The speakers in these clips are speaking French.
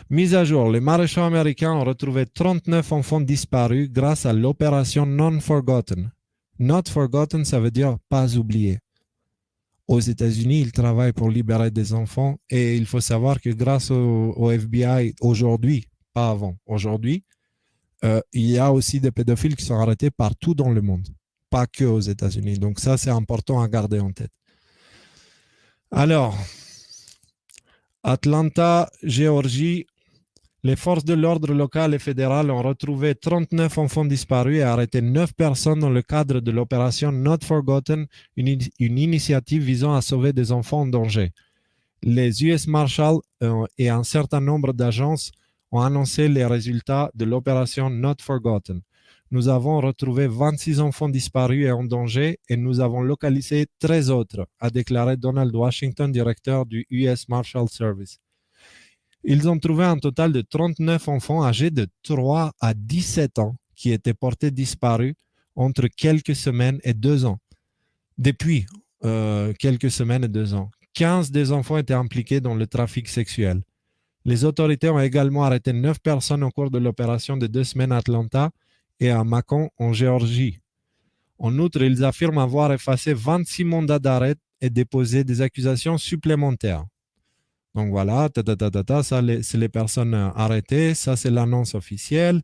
Mise à jour, les maréchaux américains ont retrouvé 39 enfants disparus grâce à l'opération Non Forgotten. Not Forgotten, ça veut dire pas oublié. Aux États-Unis, ils travaillent pour libérer des enfants et il faut savoir que grâce au FBI aujourd'hui, pas avant, aujourd'hui, il y a aussi des pédophiles qui sont arrêtés partout dans le monde, pas que aux États-Unis. Donc ça, c'est important à garder en tête. Alors, Atlanta, Géorgie, les forces de l'ordre local et fédéral ont retrouvé 39 enfants disparus et arrêté 9 personnes dans le cadre de l'opération Not Forgotten, une initiative visant à sauver des enfants en danger. Les US Marshals et un certain nombre d'agences ont annoncé les résultats de l'opération Not Forgotten. Nous avons retrouvé 26 enfants disparus et en danger et nous avons localisé 13 autres, a déclaré Donald Washington, directeur du US Marshal Service. Ils ont trouvé un total de 39 enfants âgés de 3 à 17 ans qui étaient portés disparus entre quelques semaines et 2 ans. Depuis quelques semaines et 2 ans. 15 des enfants étaient impliqués dans le trafic sexuel. Les autorités ont également arrêté 9 personnes au cours de l'opération de 2 semaines à Atlanta et à Macon, en Géorgie. En outre, ils affirment avoir effacé 26 mandats d'arrêt et déposé des accusations supplémentaires. Donc voilà, ça c'est les personnes arrêtées, ça c'est l'annonce officielle.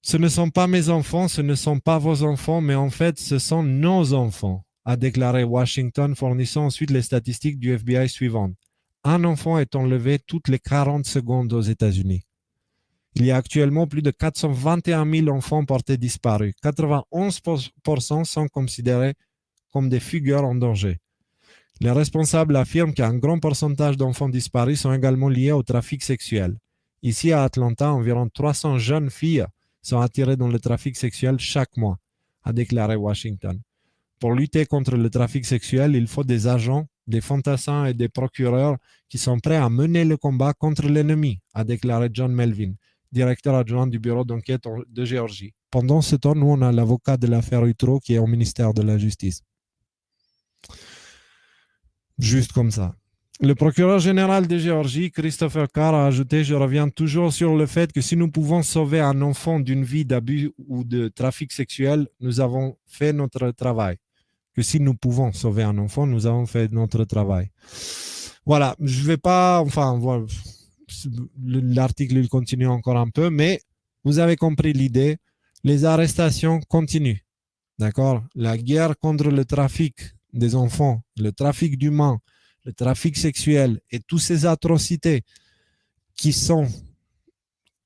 Ce ne sont pas mes enfants, ce ne sont pas vos enfants, mais en fait, ce sont nos enfants, a déclaré Washington, fournissant ensuite les statistiques du FBI suivantes. Un enfant est enlevé toutes les 40 secondes aux États-Unis. Il y a actuellement plus de 421 000 enfants portés disparus. 91% sont considérés comme des figures en danger. Les responsables affirment qu'un grand pourcentage d'enfants disparus sont également liés au trafic sexuel. Ici à Atlanta, environ 300 jeunes filles sont attirées dans le trafic sexuel chaque mois, a déclaré Washington. Pour lutter contre le trafic sexuel, il faut des agents, des fantassins et des procureurs qui sont prêts à mener le combat contre l'ennemi, a déclaré John Melvin, directeur adjoint du bureau d'enquête de Géorgie. Pendant ce temps, nous, on a l'avocat de l'affaire Utro qui est au ministère de la Justice. Juste comme ça. Le procureur général de Géorgie, Christopher Carr, a ajouté « Je reviens toujours sur le fait que si nous pouvons sauver un enfant d'une vie d'abus ou de trafic sexuel, nous avons fait notre travail. Que si nous pouvons sauver un enfant, nous avons fait notre travail. » Voilà, je ne vais pas... Enfin, voilà, l'article il continue encore un peu, mais vous avez compris l'idée. Les arrestations continuent. D'accord? La guerre contre le trafic des enfants, le trafic d'humains, le trafic sexuel et toutes ces atrocités qui sont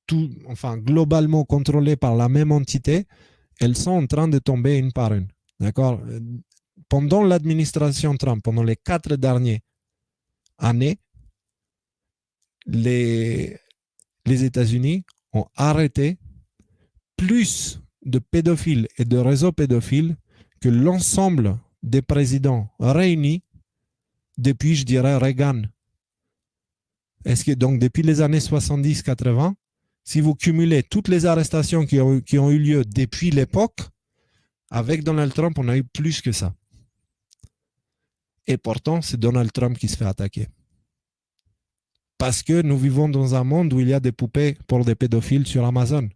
globalement contrôlées par la même entité, elles sont en train de tomber une par une. D'accord? Pendant l'administration Trump, pendant les 4 dernières années, les États-Unis ont arrêté plus de pédophiles et de réseaux pédophiles que l'ensemble des présidents réunis depuis, je dirais, Reagan. Est-ce que donc depuis les années 70-80, si vous cumulez toutes les arrestations qui ont eu lieu depuis l'époque, avec Donald Trump, on a eu plus que ça. Et pourtant, c'est Donald Trump qui se fait attaquer. Parce que nous vivons dans un monde où il y a des poupées pour des pédophiles sur Amazon.